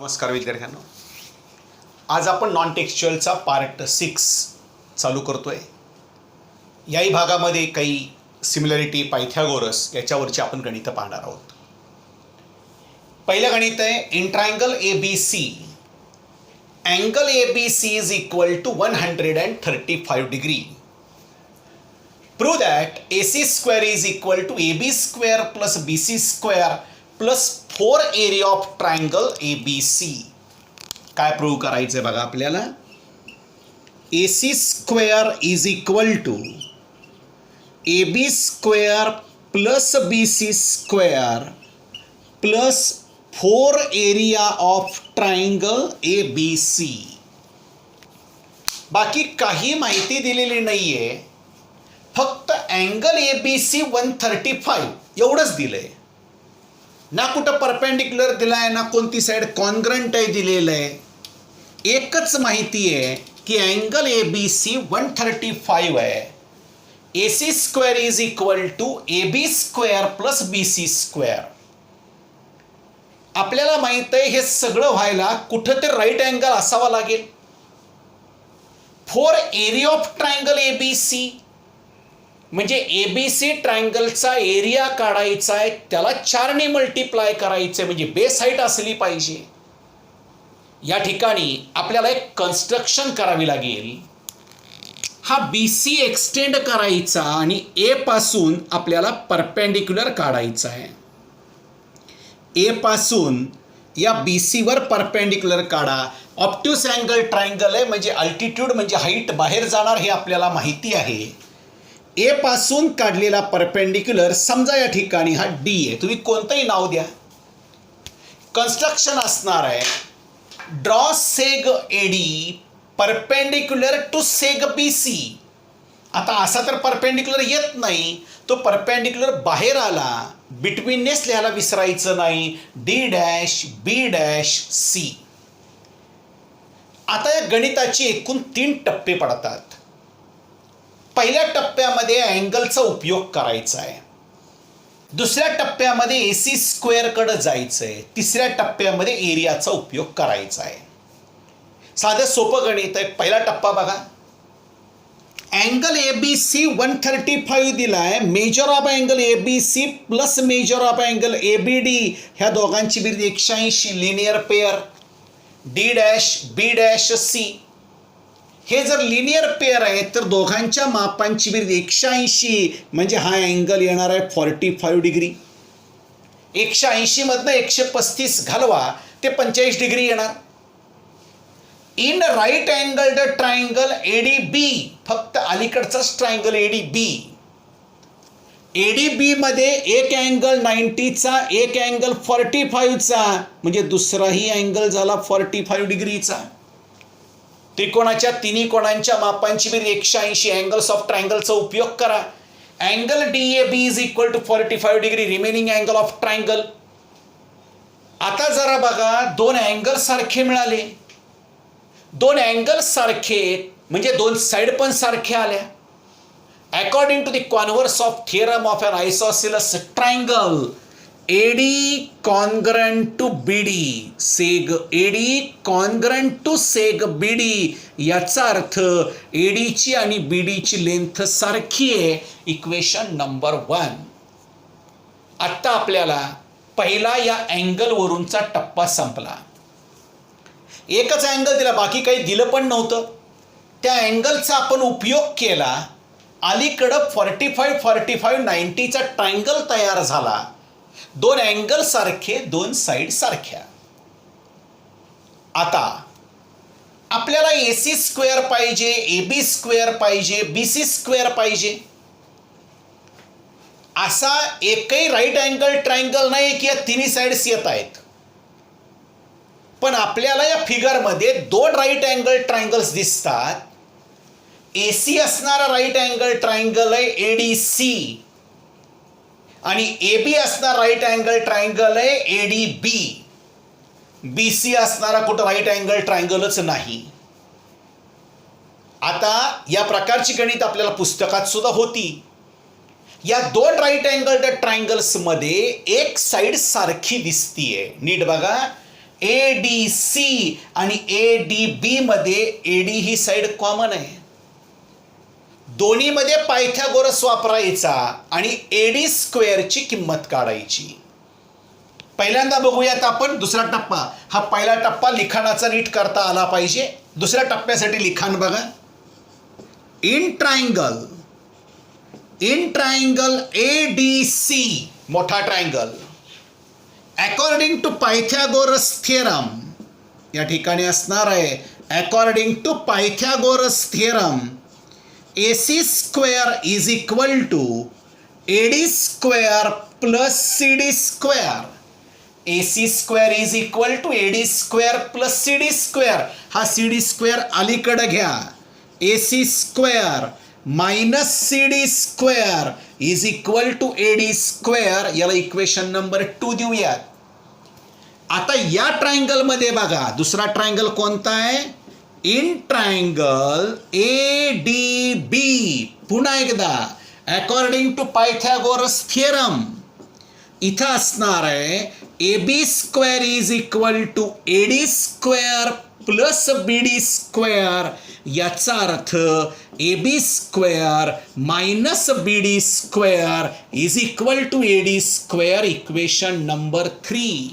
नमस्कार विद्यार्थ्यांनो, आज आपण नॉन टेक्स्च्युअलचा पार्ट 6 चालू करतोय. याही भागामध्ये काही सिमिलरिटी, पायथागोरस याच्यावरची आपण गणितं पाहणार आहोत. पहिलं गणित आहे in triangle ABC angle ABC is equal to 135 degree. Prove that AC square is equal to AB square plus BC square plus 4 area of triangle ABC. काय प्रूव्ह करायचं आहे बघा आपल्याला. AC square is equal to AB square plus BC square plus 4 area of triangle ABC. बाकी काही माहिती दिलेली नाही आहे, फक्त अँगल ABC 135 एवढंच दिलं आहे. ना कुठं परपेंडिक्युलर दिला आहे, ना कोणती साईड कॉन्ग्रंट आहे दिलेलं आहे. एकच माहिती आहे की अँगल ABC 135 आहे. AC square is equal to AB square plus BC square. आपल्याला माहित आहे हे सगळं व्हायला कुठं ते राईट अँगल असावा लागेल. 4 एरिया ऑफ ट्रायंगल ABC म्हणजे ABC ट्रायंगलचा एरिया काढायचा आहे, त्याला 4 ने मल्टिप्लाय करायचं आहे, म्हणजे बेस हाईट असली पाहिजे. या ठिकाणी आपल्याला एक कन्स्ट्रक्शन करावी लागेल. हा BC एक्सटेंड करायचा आणि A पासून आपल्याला परपेंडिक्युलर काढायचा आहे. A पासून या BC वर परपेंडिक्युलर काढा. ऑब्ट्यूस अँगल ट्रायंगल आहे, म्हणजे अल्टिट्यूड म्हणजे हाईट बाहेर जाणार हे आपल्याला माहिती आहे. A पासून काढलेला परपेंडिक्युलर समजा या ठिकाणी हा D आहे, तुम्ही कोणतंही नाव द्या. कन्स्ट्रक्शन असणार आहे draw seg AD perpendicular to seg BC. आता असा तर परपेंडिक्युलर येत नाही, तो परपेंडिक्युलर बाहेर आला, बिटवीननेस लिहायला विसरायचं नाही. D', B', C. आता या गणिताची एकूण 3 टप्पे पडतात. पहिल्या टप्प्यामध्ये अँगलचा उपयोग करायचा आहे. दुसऱ्या टप्प्यामध्ये AC स्क्वेअरकडे जायचं आहे. तिसऱ्या टप्प्यामध्ये एरियाचा उपयोग करायचा आहे. साधं सोपं गणित आहे. पहिला टप्पा बघा. अँगल ABC 135 दिला आहे. Measure of angle ABC plus measure of angle ABD ह्या दोघांची बेरीज 180 linear pair. D', B', C. हे जर लिनियर पेअर आहे तर दोघांच्या मापांची बेरीज 180, म्हणजे हा अँगल येणार आहे 45 डिग्री. 180 मधनं 135 घालवा ते 45 डिग्री येणार. In right angled triangle ADB, फक्त अलीकडचाच ट्रायंगल ADB. ADB मध्ये एक अँगल 90चा, एक अँगल 45चा, म्हणजे दुसराही अँगल झाला 45 डिग्रीचा. त्रिकोणाच्या तिन्ही कोणांच्या मापांची बेरीज 180. अँगल्स ऑफ ट्रायंगलचा उपयोग करा. Angle DAB is equal to 45 degree, remaining angle of triangle. आता जरा बघा, 2 अँगल सारखे मिळाले. 2 अँगल सारखे म्हणजे 2 साइड पण सारखे आल्या. According to the converse of theorem of an isosceles triangle, AD congruent to BD, seg AD congruent to seg BD. याचा अर्थ ADची आणि BDची लेंथ सारखी आहे. Equation number 1. आत्ता आपल्याला पहिला या अँगलवरूनचा टप्पा संपला. एकच अँगल दिला, बाकी काही दिलं पण नव्हतं. त्या अँगलचा आपण उपयोग केला. अलीकडं 45 90चा ट्रायंगल तयार झाला. 2 अँगल सारखे, 2 साइड सारख्या. आता आपल्याला AC स्क्वेअर पाहिजे, AB स्क्वेअर पाहिजे, BC स्क्वेअर पाहिजे. असा एकही राईट अँगल ट्रायंगल नाही की या तिन्ही साइड्स येत आहेत. पण आपल्याला या फिगरमध्ये 2 राईट अँगल ट्रायंगल्स दिसतात. AC असणारा राईट अँगल ट्रायंगल आहे ADC, आणि AB असणारा राईट अँगल ट्रायंगल आहे ADB. BC असणारा कुठं राईट अँगल ट्रायंगलच नाही. आता या प्रकारची गणित आपल्याला पुस्तकात सुद्धा होती. या 2 राईट अँगल ट्रायंगल्स मध्ये एक साइड सारखी दिसतीये. नीट बघा, ADC आणि ADB मध्ये AD ही साईड कॉमन आहे. दोन्हीमध्ये पायथागोरस वापरायचा आणि AD स्क्वेअरची किंमत काढायची. पहिल्यांदा बघूयात आपण दुसरा टप्पा. हा पहिला टप्पा लिखाणाचा नीट करता आला पाहिजे. दुसऱ्या टप्प्यासाठी लिखाण बघा. इन ट्रायंगल ADC, मोठा triangle, according to Pythagoras theorem, या ठिकाणी असणार आहे according to Pythagoras theorem, AC square is equal to AD square plus CD square. AC square is equal to AD square plus CD square. हा CD square अलीकडे घ्या. AC square minus CD square is equal to AD square. याला equation number 2 देऊयात. आता या ट्रायंगलमध्ये बघा दुसरा triangle कोणता आहे. इन ट्रायंगल ADB, पुन्हा एकदा अकॉर्डिंग टू पायथागोरस थिअरम, इथं असणार आहे AB square is equal to AD square plus BD square. याचा अर्थ AB square minus BD square is equal to AD square. Equation number 3.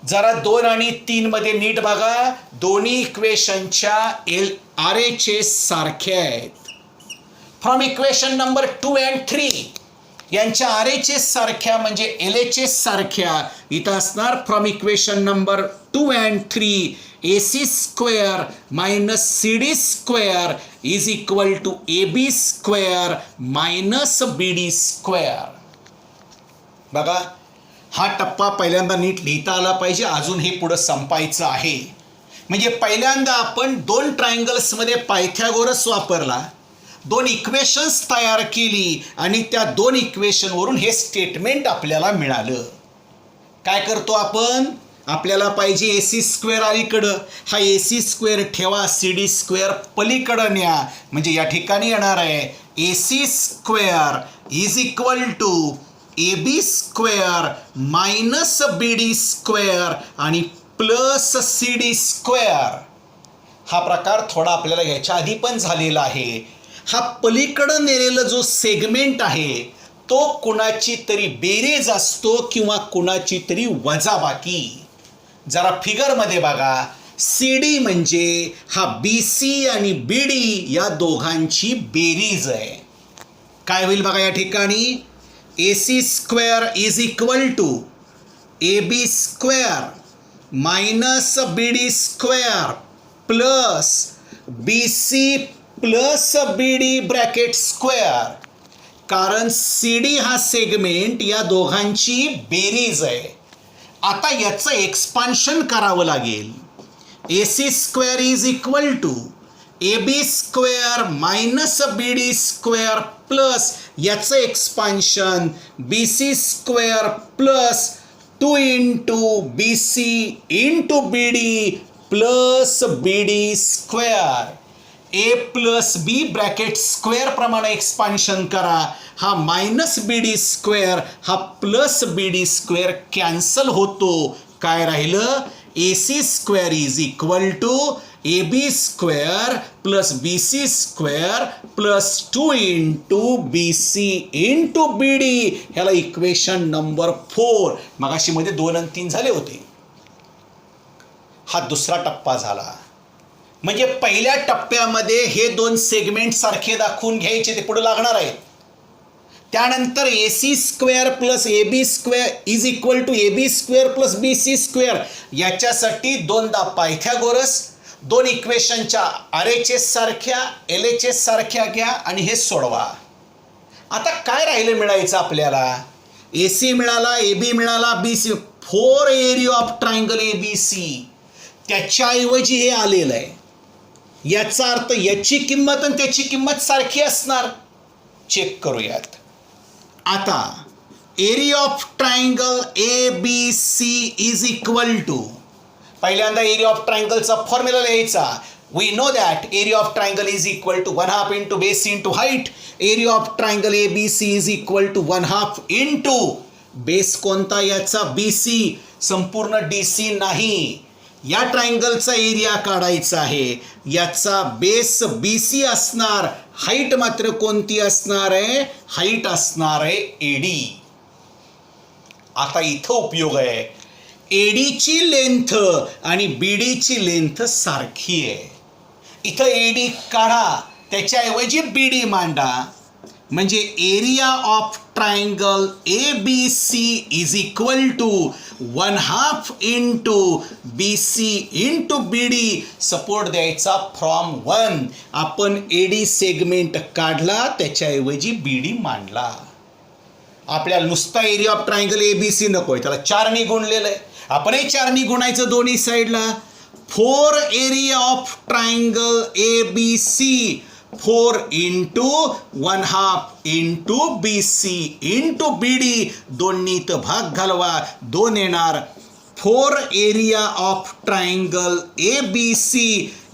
जरा 2 आणि 3 मध्ये नीट बघा. दोन्ही इक्वेशनच्या RHS सारख्या आहेत. फ्रॉम इक्वेशन नंबर 2 अँड 3 यांच्या RHS सारख्या म्हणजे LHS सारख्या इथं असणार. From equation number 2 and 3 AC square minus CD square is equal to AB square minus BD square. बघा हा टप्पा पहिल्यांदा नीट लिहिता आला पाहिजे. अजून हे पुढं संपायचं आहे. म्हणजे पहिल्यांदा आपण 2 ट्रायंगल्समध्ये पायथागोरस वापरला, 2 इक्वेशन्स तयार केली आणि त्या 2 इक्वेशनवरून हे स्टेटमेंट आपल्याला मिळालं. काय करतो आपण. आपल्याला पाहिजे AC स्क्वेअर अलीकडं. हा AC स्क्वेअर ठेवा, CD स्क्वेअर पलीकडं न्या. म्हणजे या ठिकाणी येणार आहे AC square is equal to AB square minus BD square आणि प्लस CD स्क्वेअर. हा प्रकार थोडा आपल्याला याच्या आधी पण झालेला आहे. हा पलीकडं नेलेला जो सेगमेंट आहे तो कुणाची तरी बेरीज असतो किंवा कुणाची तरी वजाबाकी. जरा फिगरमध्ये बघा. CD म्हणजे हा BC आणि BD या दोघांची बेरीज आहे. काय होईल बघा या ठिकाणी. AC square is equal to AB square minus BD square plus BC plus BD bracket square. कारण CD हा सेगमेंट या दोघांची बेरीज आहे. आता याचं एक्सपान्शन करावं लागेल. AC square is equal to AB square minus BD square plus याचं expansion BC square plus 2 into BC into BD plus BD square. A plus B bracket square प्रमाणे एक्सपान्शन करा. हा मायनस BD स्क्वेअर हा plus BD square cancel होतो. काय राहिलं. AC square is equal to AB square plus BC square plus 2 into BC into BD. ह्याला equation number 4. मगाशी मध्ये 2 आणि 3 झाले होते. हा दुसरा टप्पा झाला. म्हणजे पहिल्या टप्प्यामध्ये हे 2 सेगमेंट सारखे दाखवून घ्यायचे, ते पुढे लागणार आहेत. त्यानंतर AC square plus AB square is equal to AB square plus BC square. याच्यासाठी 2दा पायथागोरस, 2 इक्वेशनच्या RHS सारख्या LHS सारख्या घ्या आणि हे सोडवा. आता काय राहिलं मिळायचं आपल्याला. AC मिळाला, AB मिळाला, BC. 4 area of triangle ABC. त्याच्याऐवजी हे आलेलं आहे. याचा अर्थ याची किंमत आणि त्याची किंमत सारखी असणार. चेक करूयात. आता area of triangle ABC is equal to, पहिल्यांदा एरिया ऑफ ट्रायंगलचा फॉर्म्युला लिहायचा. We know that area of triangle is equal to 1/2 into base into height. Area of triangle ABC is equal to 1/2 into base कोणता याचा BC. संपूर्ण DC नाही. या ट्रायंगलचा area काढायचा आहे. याचा बेस BC असणार. हाईट मात्र कोणती असणार आहे? हाईट असणार आहे AD. आता इथं उपयोग आहे. ADची लेंथ आणि BDची लेंथ सारखी आहे. इथं AD काढा, त्याच्याऐवजी BD मांडा. म्हणजे area of triangle ABC is equal to 1/2 into BC into BD. Support द्यायचा फ्रॉम 1. आपण AD सेगमेंट काढला, त्याच्याऐवजी BD मांडला. आपल्याला नुसता एरिया ऑफ ट्रायंगल ABC नको आहे, त्याला 4 गुणलेलं आहे. आपणही 4 गुणायचं दोन्ही साईडला. 4 area of triangle ABC 4 into 1/2 into BC into BD. दोन्हीत भाग घालवा, 2 येणार. 4 area of triangle ABC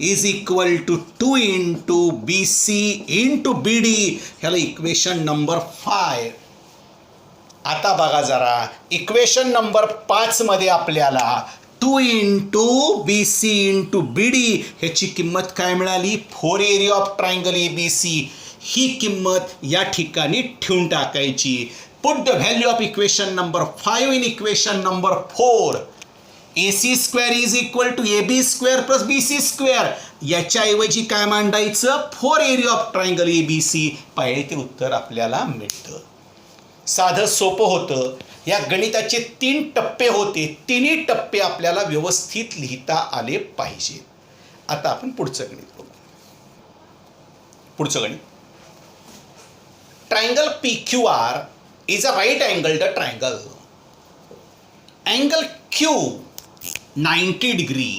is equal to 2 into BC into BD. ह्याला इक्वेशन नंबर 5. आता बघा जरा, इक्वेशन नंबर 5 मध्ये आपल्याला 2 इंटू BC इंटू BD ह्याची किंमत काय मिळाली? 4 एरिया ऑफ ट्रायंगल ABC. ही किंमत या ठिकाणी ठेवून टाकायची. Put the value of equation number 5 in equation number 4. AC square is equal to AB square plus BC square. याच्याऐवजी काय मांडायचं? 4 एरिया ऑफ ट्रायंगल ABC. पाहिजे ते उत्तर आपल्याला मिळतं. साधं सोपं होतं. या गणिताचे 3 टप्पे होते. तिन्ही टप्पे आपल्याला व्यवस्थित लिहिता आले पाहिजे. आता आपण पुढचं गणित बघू. पुढचं गणित, triangle PQR is a right angled triangle. Angle Q 90 degree.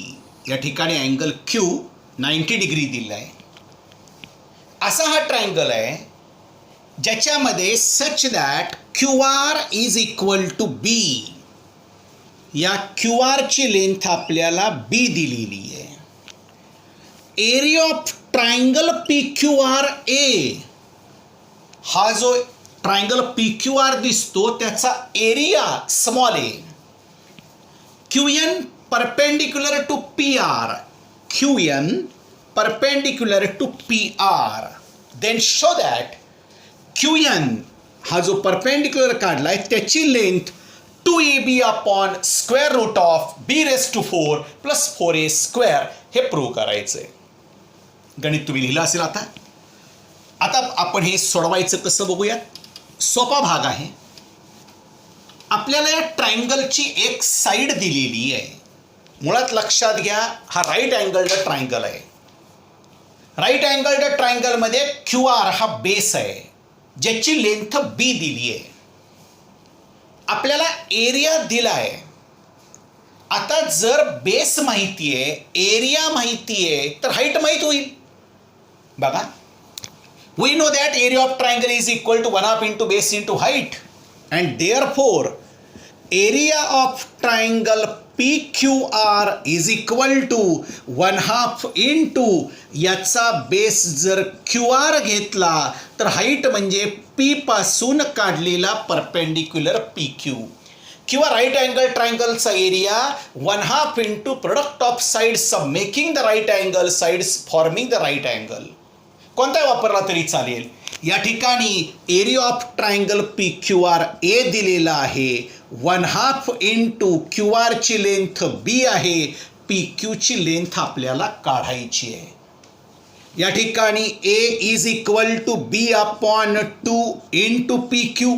या ठिकाणी अँगल Q 90 डिग्री दिला आहे. असा हा ट्रायंगल आहे ज्याच्यामध्ये such that QR is equal to B. या QR ची लेंथ आपल्याला B दिलेली आहे. Area of triangle PQRA. हा जो ट्रायंगल PQR दिसतो त्याचा area small a. QN perpendicular to PR. QN perpendicular to PR. Then show that QN हा जो परपेंडिक्युलर काढलाय त्याची length 2AB upon square root of B⁴ plus 4A square. हे prove करायचं आहे. गणित तुम्ही लिहिलं असेल. आता आपण हे सोडवायचं कसं बघूया. सोपा भाग आहे. आपल्याला या ट्रायंगलची एक साईड दिलेली आहे. मुळात लक्षात घ्या, हा राईट अँगल्ड ट्रायंगल आहे. राईट अँगल्ड ट्रायंगलमध्ये QR हा बेस आहे ज्याची लेंथ B दिली आहे. आपल्याला एरिया दिला आहे. आता जर बेस माहिती आहे, एरिया माहिती आहे, तर हाईट माहीत होईल. बघा, we know that area of triangle is equal to 1/2 into base into height. And therefore area of triangle PQR is equal to 1/2 into याचा बेस जर QR घेतला तर हाईट म्हणजे P पासून काढलेला परपेंडिक्युलर PQ. किंवा राईट अँगल ट्रायंगलचा area 1/2 into product of sides of making the right angle sides forming the right angle. कोणता वापरला तरी चालेल. या ठिकाणी एरिया ऑफ ट्रायंगल PQRA दिलेला आहे. 1/2 इंटू QR ची लेंथ B आहे. PQ ची लेंथ आपल्याला काढायची आहे. या ठिकाणी A is equal to B upon 2 into PQ.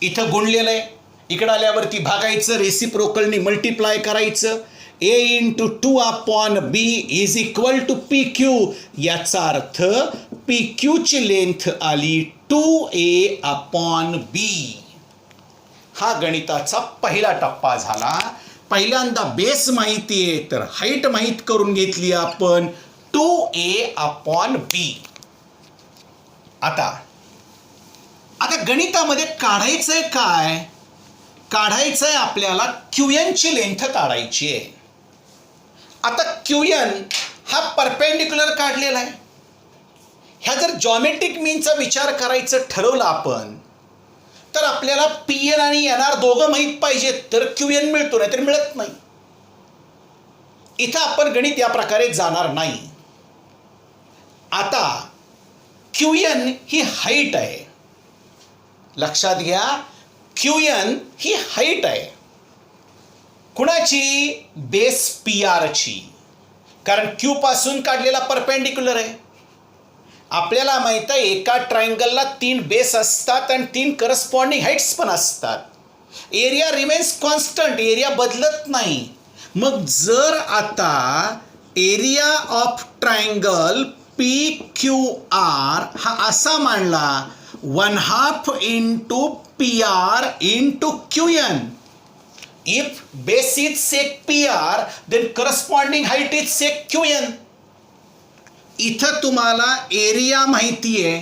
इथं गुणलेलं आहे. इकडं आल्यावरती भागायचं, रेसिप्रोकलनी मल्टिप्लाय करायचं. A into 2 upon B is equal to PQ. याचा अर्थ PQ ची लेंथ आली 2A अपॉन B. हा गणिताचा पहिला टप्पा झाला. पहिल्यांदा बेस माहिती आहे तर हाईट माहीत करून घेतली आपण 2A अपॉन B. आता गणितामध्ये काढायचंय काय? काढायचंय आपल्याला QN ची लेंथ काढायची आहे. आता QN हा परपेंडिक्युलर काढलेला आहे. ह्या जर जॉमेट्रिक मीनचा विचार करायचं ठरवलं आपण तर आपल्याला पी एन आणि एन आर दोघं माहीत पाहिजे तर क्यू एन मिळतो, नाहीतर मिळत नाही. इथं आपण गणित या प्रकारे जाणार नाही. आता क्यू एन ही हाईट आहे, लक्षात घ्या. क्यू एन ही हाईट आहे कुणाची? बेस पी आरची, कारण क्यू पासून काढलेला परपेंडिक्युलर आहे. आपल्याला माहित आहे एका ट्रायंगलला 3 बेस असतात आणि 3 करस्पॉन्डिंग हाईट्स पण असतात. एरिया रिमेन्स कॉन्स्टंट, एरिया बदलत नाही. मग जर आता area of triangle P Q R हा असा मांडला 1/2 into P R into Q N. If base is sec PR, then corresponding height is sec QN. इथं तुम्हाला एरिया माहिती आहे.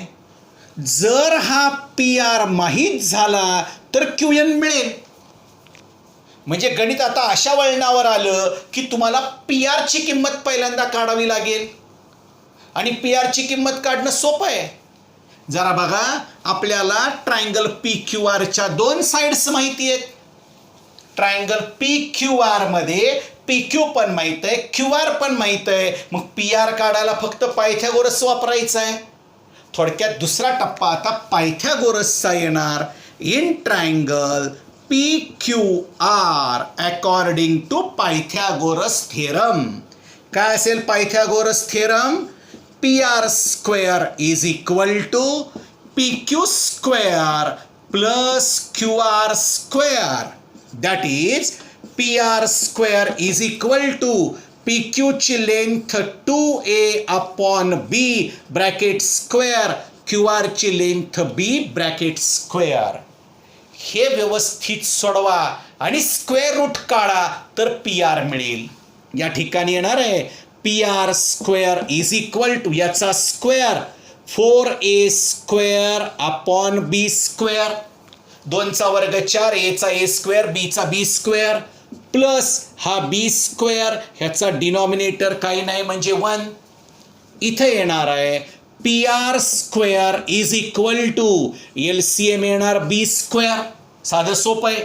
जर हा PR माहीत झाला तर QN मिळेल. म्हणजे गणित आता अशा वळणावर आलं की तुम्हाला PR ची किंमत पहिल्यांदा काढावी लागेल आणि PR ची किंमत काढणं सोपं आहे. जरा बघा, आपल्याला ट्रायंगल PQR च्या 2 साइड्स माहिती आहेत. ट्रायंगल पी क्यू आर मध्ये पी क्यू पण माहित आहे, क्यू आर पण माहित आहे. मग पी आर काढायला फक्त पायथागोरस वापरायचा आहे. थोडक्यात दुसरा टप्पा आता पायथागोरसचा येणार. In triangle P Q R according to Pythagoras theorem. काय असेल Pythagoras theorem? P R square is equal to P Q square plus Q R square. That is PR square is equal to PQ ची लेंथ 2A upon B bracket square, QR ची length B bracket square. हे व्यवस्थित सोडवा आणि square route काढा तर PR मिळेल. या ठिकाणी येणार आहे PR square is equal to याचा square 4A square upon B square. 2चा वर्ग 4, एचा ए स्क्वेअर, बीचा बी स्क्वेअर प्लस हा बी स्क्वेअर, ह्याचा डिनॉमिनेटर काही नाही म्हणजे 1. इथे येणार आहे P R square is equal to LCM येणार बी स्क्वेअर. साधं सोपं आहे.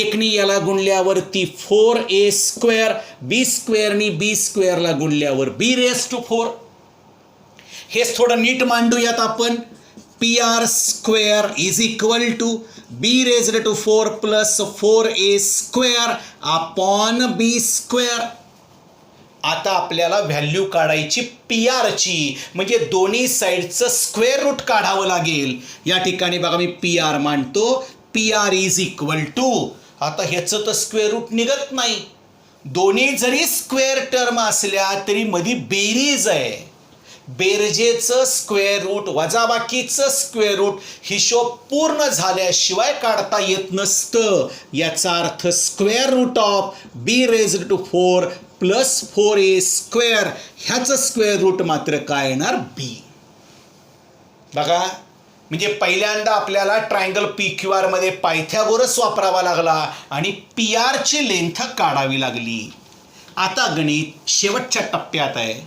1नी याला गुणल्यावरती 4A स्क्वेअर, बी स्क्वेअरनी बी स्क्वेअरला गुणल्यावर बी रेज टू 4. हेच थोडं नीट मांडूयात आपण. P R square is equal to B raised to 4 plus 4A square upon B square. आता आपल्याला व्हॅल्यू काढायची पी आरची, म्हणजे दोन्ही साईडचं स्क्वेअर रूट काढावं लागेल. या ठिकाणी बघा मी पी आर मांडतो. P R is equal to, आता ह्याचं तर स्क्वेअर रूट निघत नाही. दोन्ही जरी स्क्वेअर टर्म असल्या तरी मध्ये बेरीज आहे. बेरजेचं स्क्वेअर रूट वजाबाकीचं स्क्वेअर रूट हिशोब पूर्ण झाल्याशिवाय काढता येत नसतं. याचा अर्थ square root of B raised to 4 plus 4A square, ह्याचं स्क्वेअर रूट मात्र काय येणार? बी. बघा, म्हणजे पहिल्यांदा आपल्याला ट्रायंगल पी क्यू आर मध्ये पायथागोरस वापरावा लागला आणि पी आरची लेंथ काढावी लागली. आता गणित शेवटच्या टप्प्यात आहे.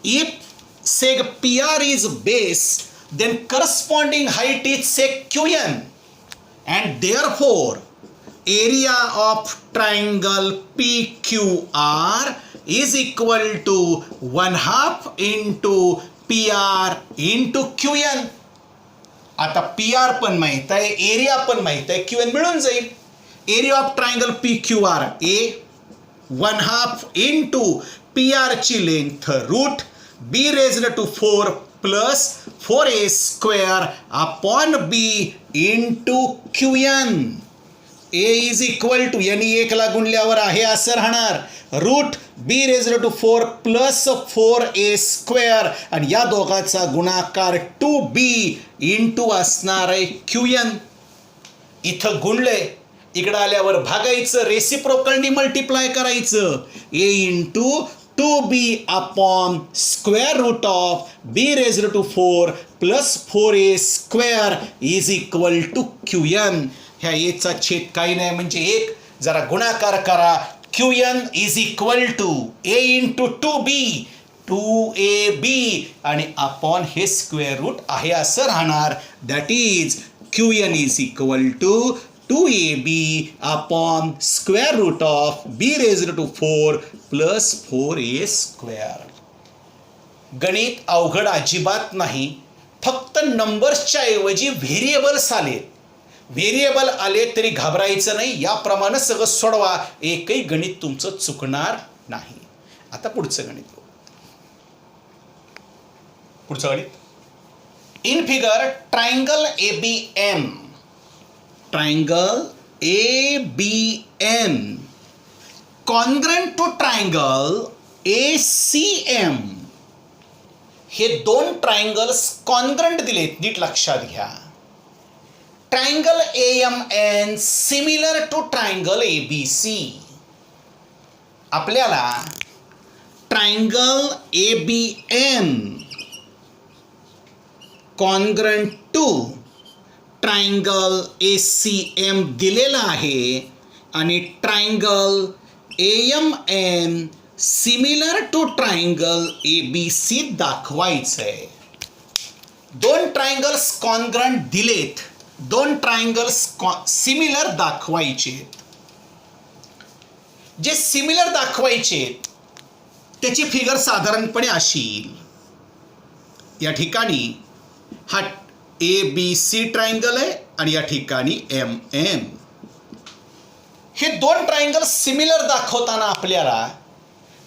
If sec PR is base, then corresponding height is sec QN, and therefore area of triangle PQR is equal to 1/2 into PR into QN. आता PR पण माहित आहे, एरिया पण माहित आहे, QN मिळून जाईल. Area of triangle PQR A 1/2 into PR ची length root B raised to 4 plus 4A square upon B into QN. A is equal to यांनी 1 ला गुणल्यावर आहे असं राहणार route B raised to 4 plus 4A square आणि या दोघाचा गुणाकार 2B into असणार आहे QN. इथं गुणले, इकडं आल्यावर भागायचं, रेसिप्रोकलनी मल्टिप्लाय करायचं. A into 2B upon square root of B raised to 4 plus 4A square is equal to QN. ह्या एचा छेद काही नाही म्हणजे 1. जरा गुणाकार करा. QN is equal to A into 2B 2AB आणि अपॉन हे स्क्वेअर रूट आहे असं राहणार. That is QN is equal to 2AB upon square root of B raised to 4 plus 4A square. गणित अवघड अजिबात नाही, फक्त नंबर्सच्या ऐवजी व्हेरिएबल्स आले. व्हेरिएबल आले तरी घाबरायचं नाही, याप्रमाणे सगळं सोडवा, एकही गणित तुमचं चुकणार नाही. आता पुढचं गणित बघू. पुढचं गणित. In figure triangle ABM, triangle ABM congruent to triangle ACM. हे दोन ट्रायंगल्स कॉन्ग्रंट दिलेत, नीट लक्षात घ्या. Triangle AMN similar to triangle ABC. आपल्याला triangle ABM congruent to triangle ACM दिलेला आहे आणि triangle AMN similar to triangle ABC दाखवायचं आहे. दोन ट्रायंगल्स कॉन्ग्रंट दिलेत, दोन ट्रायंगल्स सिमिलर दाखवायचे. जे सिमिलर दाखवायचे त्याची फिगर साधारणपणे अशी येईल. या ठिकाणी हा ABC ट्रायंगल आहे आणि या ठिकाणी MM. हे दोन ट्रायंगल सिमिलर दाखवताना आपल्याला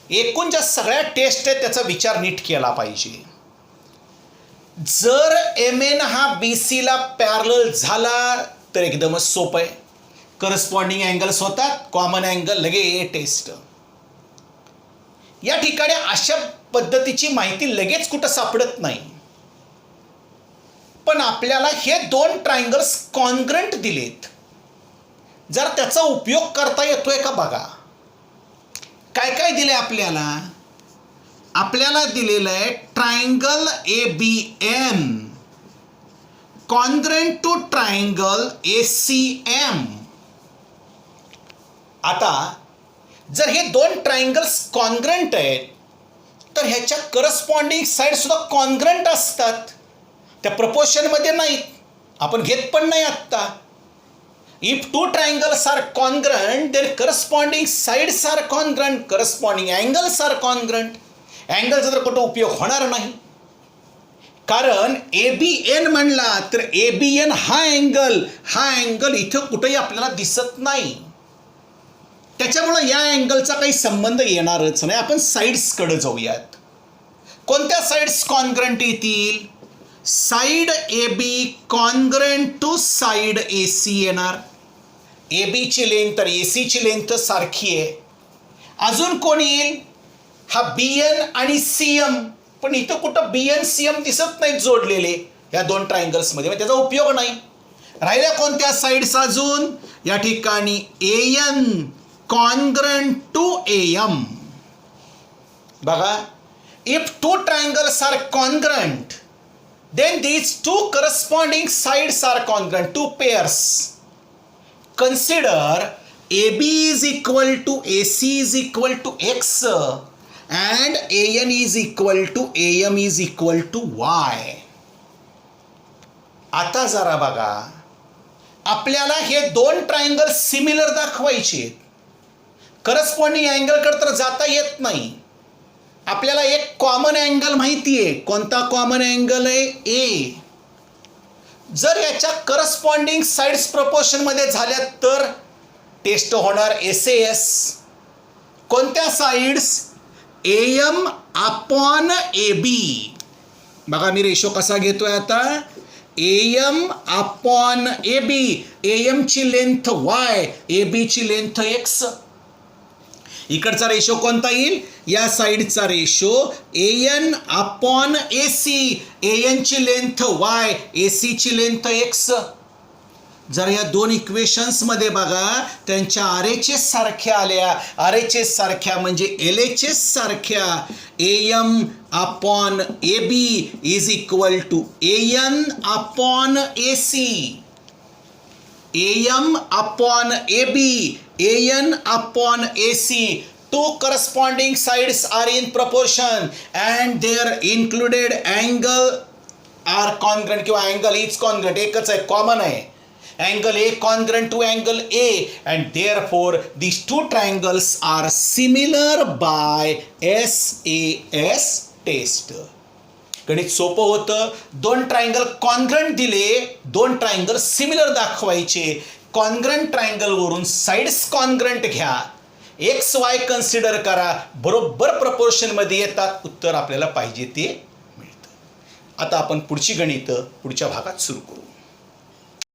एकूण ज्या सगळ्या टेस्ट आहेत त्याचा विचार नीट केला पाहिजे. जर MN हा BC ला पॅरलल झाला तर एकदमच सोपं आहे. करस्पॉन्डिंग अँगल्स होतात, कॉमन अँगल लगे टेस्ट. या ठिकाणी अशा पद्धतीची माहिती लगेच कुठं सापडत नाही, पण आपल्याला हे दोन ट्रायंगल्स कॉन्ग्रंट दिलेत. जर त्याचा उपयोग करता येतोय का बघा. काय काय दिले आपल्याला. आपल्याला दिलेलं आहे triangle ABM congruent to triangle ACM. आता जर हे दोन ट्रायंगल्स कॉन्ग्रंट आहेत तर ह्याच्या करस्पॉन्डिंग साईड सुद्धा कॉन्ग्रंट असतात, त्या प्रपोर्शनमध्ये नाहीत, आपण घेत पण नाही आत्ता. If two triangles are congruent, their corresponding sides are congruent, corresponding angles are congruent. अँगलचा तर कुठं उपयोग होणार नाही, कारण ABN म्हणला तर ABN हा अँगल इथं कुठेही आपल्याला दिसत नाही, त्याच्यामुळे या अँगलचा काही संबंध येणारच नाही. आपण साईड्सकडे जाऊयात. कोणत्या साईड्स कॉन्ग्रंट येतील. Side AB congruent to side AC येणार. AB ची लेंथ तर AC ची लेंथ सारखी आहे. अजून कोण येईल. हा BN आणि CM, पण इथं कुठं BN CM दिसत नाहीत जोडलेले या दोन ट्रायंगल्समध्ये, त्याचा उपयोग नाही. राहिल्या कोणत्या साईड्स अजून. या ठिकाणी AN कॉन्ग्रंट टू AM. बघा, if two triangles are congruent then these two corresponding sides are congruent, two pairs. Consider AB is equal to AC is equal to X and AN is equal to AM is equal to Y. आता जरा बघा, आपल्याला हे दोन triangle similar दाखवायचे. Corresponding अँगलकडे तर जाता येत नाही. आपल्याला एक कॉमन अँगल माहिती आहे. कोणता कॉमन अँगल आहे. A. जर याच्या करस्पॉन्डिंग साइड्स प्रपोर्शन मध्ये झाल्या तर टेस्ट होणार SAS. कोणत्या साइड्स. AM upon AB. बघा मी रेशो कसा घेतोय आता. AM upon AB. AM ची लेंथ Y, AB ची लेंथ X. इकडचा रेशो कोणता येईल. या साइडचा ratio AN upon AC. AN ची लेंथ Y, AC ची लेंथ X. जर या दोन इक्वेशन्स मध्ये बघा, त्यांच्या RHS सारख्या आल्या. RHS सारख्या म्हणजे LHS सारख्या. AM upon AB is equal to AN upon AC. AM upon AB, AN upon AC. Two corresponding sides are in proportion and their included angle are congruent किंवा angle is congruent, एकच आहे, common आहे. Angle A congruent to angle A, and therefore these two triangles are similar by SAS test. गणित सोपं होतं. दोन triangle congruent दिले, दोन ट्रायंगल सिमिलर दाखवायचे. कॉन्ग्रंट ट्रायंगल वरून साइड्स कॉन्ग्रंट घ्या, एक्स वाय कन्सिडर करा, बरोबर प्रपोर्शन मध्ये येतात, उत्तर आपल्याला पाहिजे ते मिळतं. आता आपण पुढची गणितं पुढच्या भागात सुरू करू.